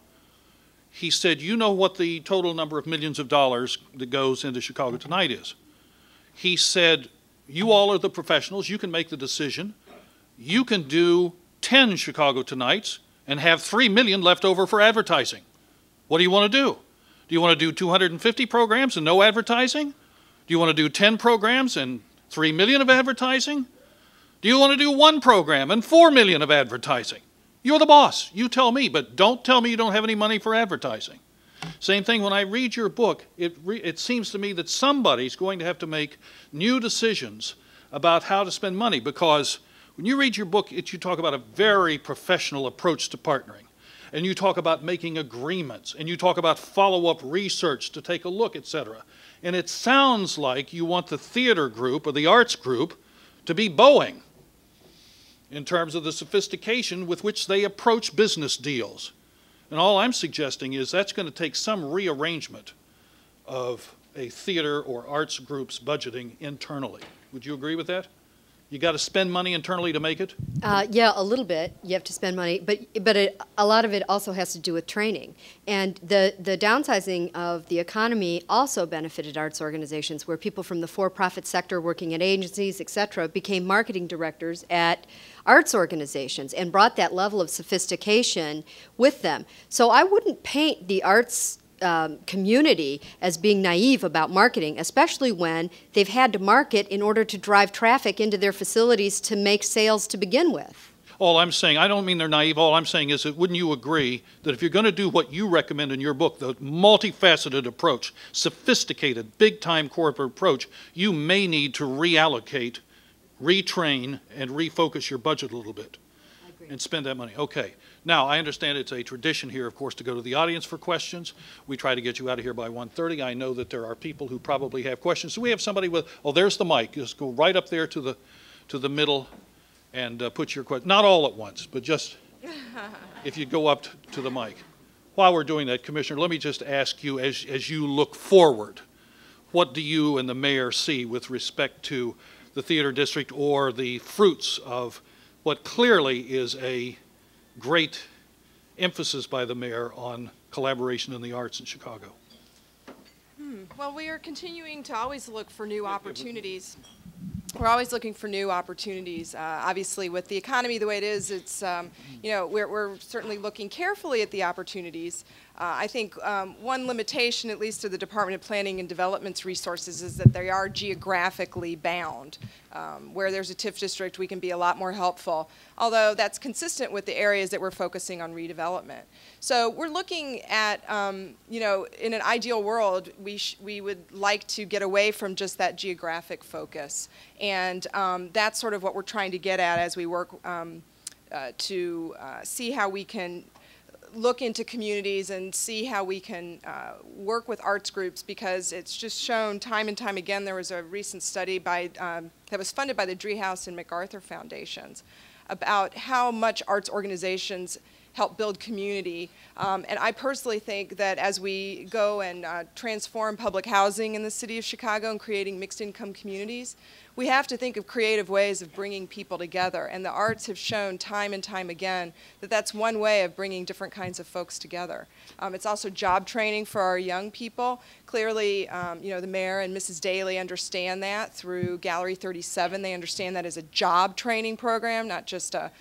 He said, you know what the total number of millions of dollars that goes into Chicago Tonight is. He said, you all are the professionals. You can make the decision. You can do 10 Chicago Tonights and have $3 million left over for advertising. What do you want to do? Do you want to do 250 programs and no advertising? Do you want to do 10 programs and $3 million of advertising? Do you want to do one program and $4 million of advertising? You're the boss. You tell me, but don't tell me you don't have any money for advertising. Same thing when I read your book, it seems to me that somebody's going to have to make new decisions about how to spend money, because when you read your book, you talk about a very professional approach to partnering. And you talk about making agreements, and you talk about follow-up research to take a look, etc. And it sounds like you want the theater group or the arts group to be Boeing in terms of the sophistication with which they approach business deals. And all I'm suggesting is that's going to take some rearrangement of a theater or arts group's budgeting internally. Would you agree with that? You got to spend money internally to make it?
Yeah, a little bit. You have to spend money, but a lot of it also has to do with training. And the downsizing of the economy also benefited arts organizations, where people from the for-profit sector working at agencies, et cetera, became marketing directors at arts organizations and brought that level of sophistication with them. So I wouldn't paint the arts community as being naive about marketing, especially when they've had to market in order to drive traffic into their facilities to make sales to begin with.
All I'm saying, I don't mean they're naive, all I'm saying is that wouldn't you agree that if you're going to do what you recommend in your book, the multifaceted approach, sophisticated, big-time corporate approach, you may need to reallocate, retrain, and refocus your budget a little bit and spend that money. Okay. Now, I understand it's a tradition here, of course, to go to the audience for questions. We try to get you out of here by 1:30. I know that there are people who probably have questions. So we have somebody with, oh, there's the mic. Just go right up there to the middle and put your question. Not all at once, but just if you go up to the mic. While we're doing that, Commissioner, let me just ask you, as you look forward, what do you and the mayor see with respect to the theater district or the fruits of what clearly is a great emphasis by the mayor on collaboration in the arts in Chicago?
Well, we are continuing to always look for new opportunities. We're always looking for new opportunities. Obviously, with the economy the way it is, it's we're certainly looking carefully at the opportunities. I think one limitation, at least to the Department of Planning and Development's resources, is that they are geographically bound. Where there's a TIF district, we can be a lot more helpful, although that's consistent with the areas that we're focusing on redevelopment. So we're looking at, in an ideal world, we would like to get away from just that geographic focus. And that's sort of what we're trying to get at as we work to see how we can look into communities and see how we can work with arts groups, because it's just shown time and time again. There was a recent study by, that was funded by the Driehaus and MacArthur Foundations about how much arts organizations help build community. And I personally think that as we go and transform public housing in the city of Chicago and creating mixed income communities, we have to think of creative ways of bringing people together. And the arts have shown time and time again that that's one way of bringing different kinds of folks together. It's also job training for our young people. Clearly, the mayor and Mrs. Daly understand that through Gallery 37. They understand that as a job training program, not just a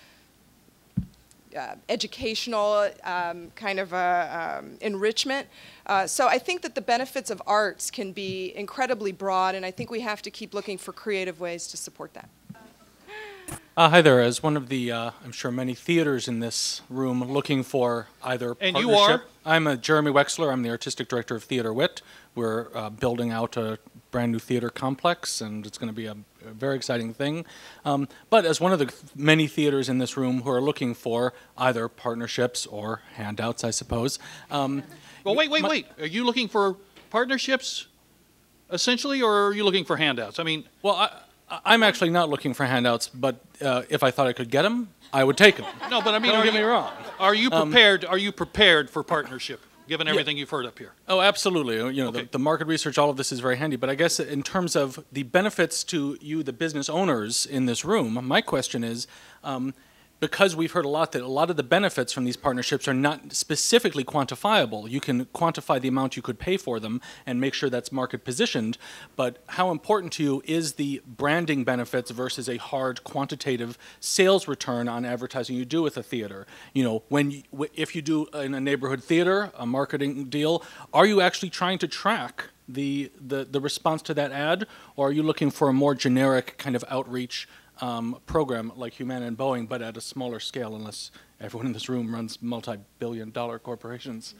educational kind of enrichment. So I think that the benefits of arts can be incredibly broad, and I think we have to keep looking for creative ways to support that.
Hi there. As one of the, I'm sure, many theaters in this room looking for either
And
partnership.
you are?
I'm Jeremy Wexler. I'm the artistic director of Theater Wit. We're building out a brand new theater complex, and it's going to be a very exciting thing. But as one of the many theaters in this room who are looking for either partnerships or handouts, I suppose.
Well, wait. Are you looking for partnerships, essentially, or are you looking for handouts? I mean,
Well, I'm actually not looking for handouts, but if I thought I could get them, I would take them.
no, but I mean,
Don't get me wrong.
Are you prepared? Are you prepared for partnership, given everything you've heard up here?
Oh, absolutely.
Okay.
The market research, all of this is very handy. But I guess in terms of the benefits to you, the business owners in this room, my question is, because we've heard a lot that a lot of the benefits from these partnerships are not specifically quantifiable. You can quantify the amount you could pay for them and make sure that's market positioned, but how important to you is the branding benefits versus a hard quantitative sales return on advertising you do with a theater? If you do in a neighborhood theater, a marketing deal, are you actually trying to track the response to that ad, or are you looking for a more generic kind of outreach program like Humana and Boeing, but at a smaller scale, unless everyone in this room runs multi-billion-dollar corporations?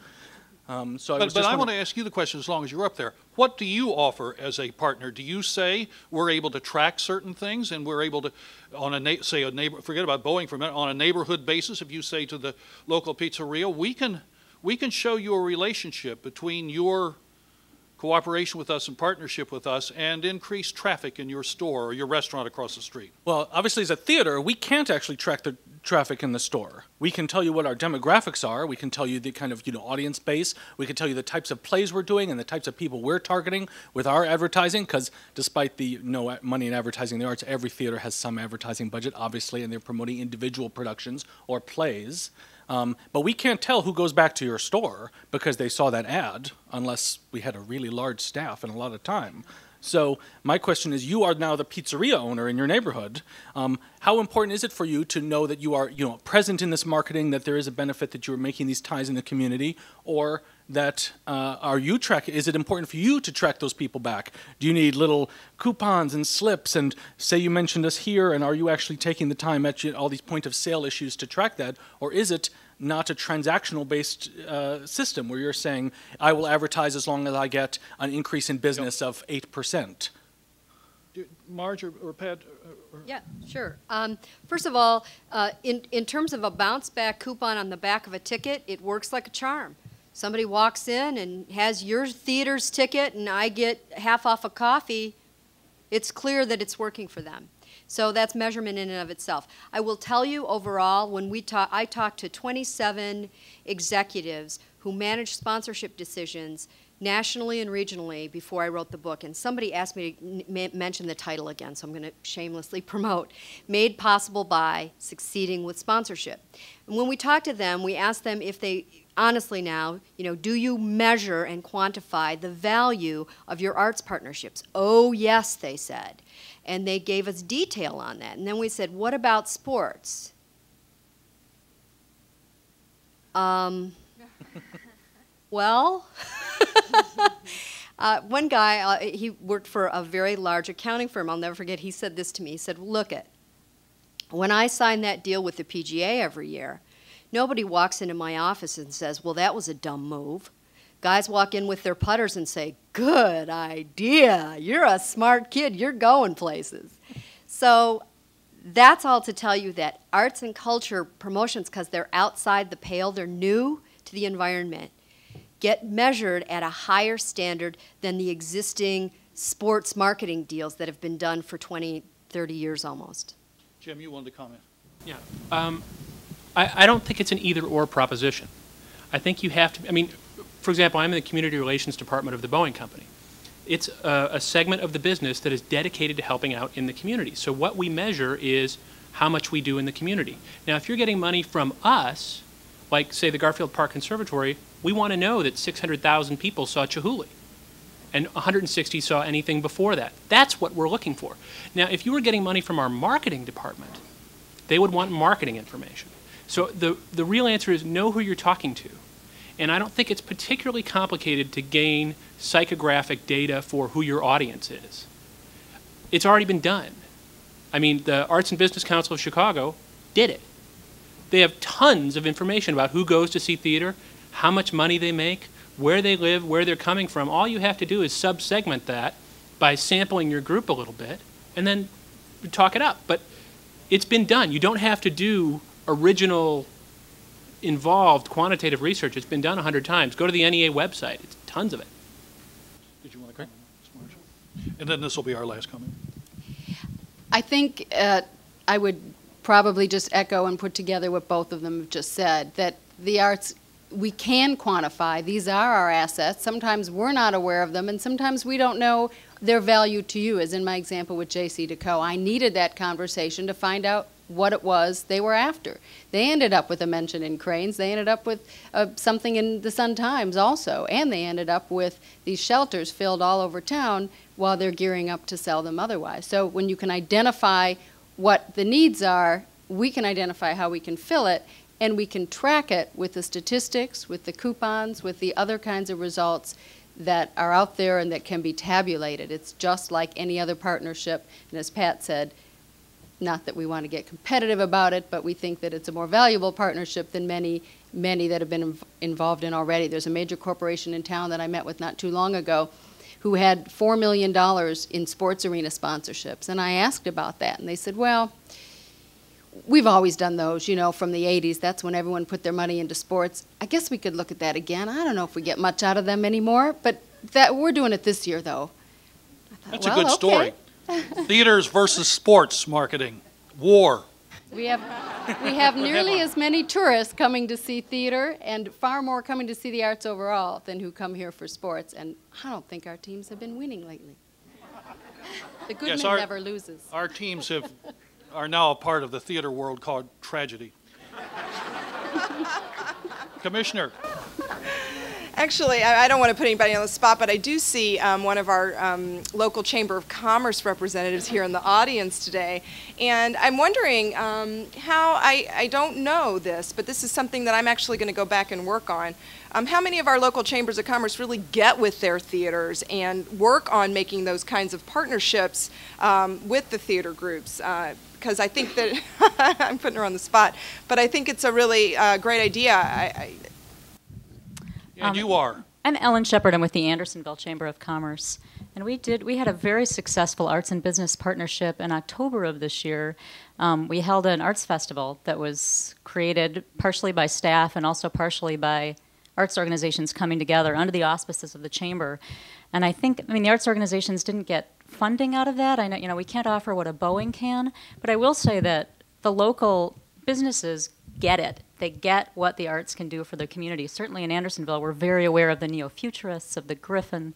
But
I want to ask you the question as long as you're up there. What do you offer as a partner? Do you say we're able to track certain things and we're able to, on forget about Boeing for a minute, on a neighborhood basis, if you say to the local pizzeria, we can show you a relationship between your cooperation with us and partnership with us and increase traffic in your store or your restaurant across the street?
Well, obviously as a theater, we can't actually track the traffic in the store. We can tell you what our demographics are. We can tell you the kind of audience base. We can tell you the types of plays we're doing and the types of people we're targeting with our advertising, because despite the no money in advertising in the arts, every theater has some advertising budget, obviously, and they're promoting individual productions or plays. But we can't tell who goes back to your store because they saw that ad, unless we had a really large staff and a lot of time. So my question is, you are now the pizzeria owner in your neighborhood. How important is it for you to know that you are present in this marketing, that there is a benefit that you are making these ties in the community? Or that are you tracking? Is it important for you to track those people back? Do you need little coupons and slips? And say you mentioned us here, and are you actually taking the time at all these point of sale issues to track that? Or is it not a transactional based system where you're saying, I will advertise as long as I get an increase in business of 8%?
Marge or Pat?
Yeah, sure. First of all, in terms of a bounce back coupon on the back of a ticket, it works like a charm. Somebody walks in and has your theater's ticket and I get half off a coffee, it's clear that it's working for them. So that's measurement in and of itself. I will tell you overall, when I talked to 27 executives who manage sponsorship decisions nationally and regionally before I wrote the book, and somebody asked me to mention the title again, so I'm going to shamelessly promote, Made Possible by Succeeding with Sponsorship. And when we talked to them, we asked them if they, honestly now, do you measure and quantify the value of your arts partnerships? Oh, yes, they said. And they gave us detail on that. And then we said, what about sports? Well, one guy, he worked for a very large accounting firm. I'll never forget, he said this to me. He said, look it, when I sign that deal with the PGA every year, nobody walks into my office and says, well, that was a dumb move. Guys walk in with their putters and say, good idea. You're a smart kid. You're going places. So that's all to tell you that arts and culture promotions, because they're outside the pale, they're new to the environment, get measured at a higher standard than the existing sports marketing deals that have been done for 20, 30 years almost.
Jim, you wanted to comment.
Yeah. I don't think it's an either-or proposition. I think you have to, for example, I'm in the Community Relations Department of the Boeing Company. It's a segment of the business that is dedicated to helping out in the community. So what we measure is how much we do in the community. Now, if you're getting money from us, like, say, the Garfield Park Conservatory, we want to know that 600,000 people saw Chihuly, and 160 saw anything before that. That's what we're looking for. Now, if you were getting money from our marketing department, they would want marketing information. So the real answer is know who you're talking to. And I don't think it's particularly complicated to gain psychographic data for who your audience is. It's already been done. The Arts and Business Council of Chicago did it. They have tons of information about who goes to see theater, how much money they make, where they live, where they're coming from. All you have to do is sub-segment that by sampling your group a little bit and then talk it up. But it's been done. You don't have to do original, involved quantitative research. It's been done 100 times. Go to the NEA website. It's tons of it.
Did you want to comment, Ms. Marshall? And then this will be our last comment.
I think I would probably just echo and put together what both of them have just said, that the arts, we can quantify. These are our assets. Sometimes we're not aware of them, and sometimes we don't know their value to you, as in my example with JC I needed that conversation to find out what it was they were after. They ended up with a mention in Cranes. They ended up with something in the Sun-Times also, and they ended up with these shelters filled all over town while they're gearing up to sell them otherwise. So when you can identify what the needs are, we can identify how we can fill it, and we can track it with the statistics, with the coupons, with the other kinds of results that are out there and that can be tabulated. It's just like any other partnership, and as Pat said, not that we want to get competitive about it, but we think that it's a more valuable partnership than many that have been involved in already. There's a major corporation in town that I met with not too long ago who had $4 million in sports arena sponsorships, and I asked about that, and they said, well, we've always done those, from the 80s. That's when everyone put their money into sports. I guess we could look at that again. I don't know if we get much out of them anymore, but we're doing it this year, though. I thought,
that's a good story. Theaters versus sports marketing. War.
We have nearly as many tourists coming to see theater and far more coming to see the arts overall than who come here for sports. And I don't think our teams have been winning lately. The good man never loses.
Our teams are now a part of the theater world called tragedy. Commissioner.
Actually, I don't want to put anybody on the spot, but I do see one of our local Chamber of Commerce representatives here in the audience today. And I'm wondering how, I don't know this, but this is something that I'm actually going to go back and work on. how many of our local chambers of commerce really get with their theaters and work on making those kinds of partnerships with the theater groups? Because I think that, I'm putting her on the spot, but I think it's a really great idea.
And you are.
I'm Ellen Shepard. I'm with the Andersonville Chamber of Commerce. And we had a very successful arts and business partnership in October of this year. We held an arts festival that was created partially by staff and also partially by arts organizations coming together under the auspices of the chamber. And I mean, the arts organizations didn't get funding out of that. I know, we can't offer what a Boeing can, but I will say that the local businesses get it. They get what the arts can do for their community. Certainly in Andersonville, we're very aware of the neo-futurists, of the Griffin,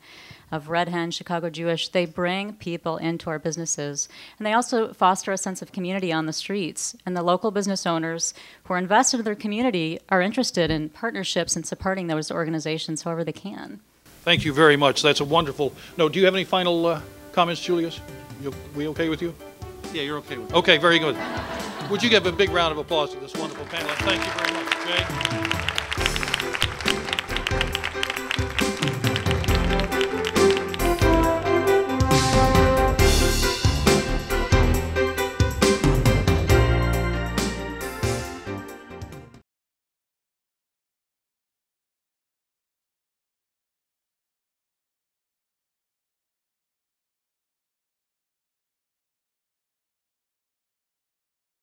of Red Hen, Chicago Jewish. They bring people into our businesses. And they also foster a sense of community on the streets. And the local business owners who are invested in their community are interested in partnerships and supporting those organizations however they can.
Thank you very much. That's a wonderful. No, do you have any final comments, Julius? We okay with you?
Yeah, you're okay with that.
Okay, very good. Would you give a big round of applause to this wonderful panel? Thank you very much, Jay.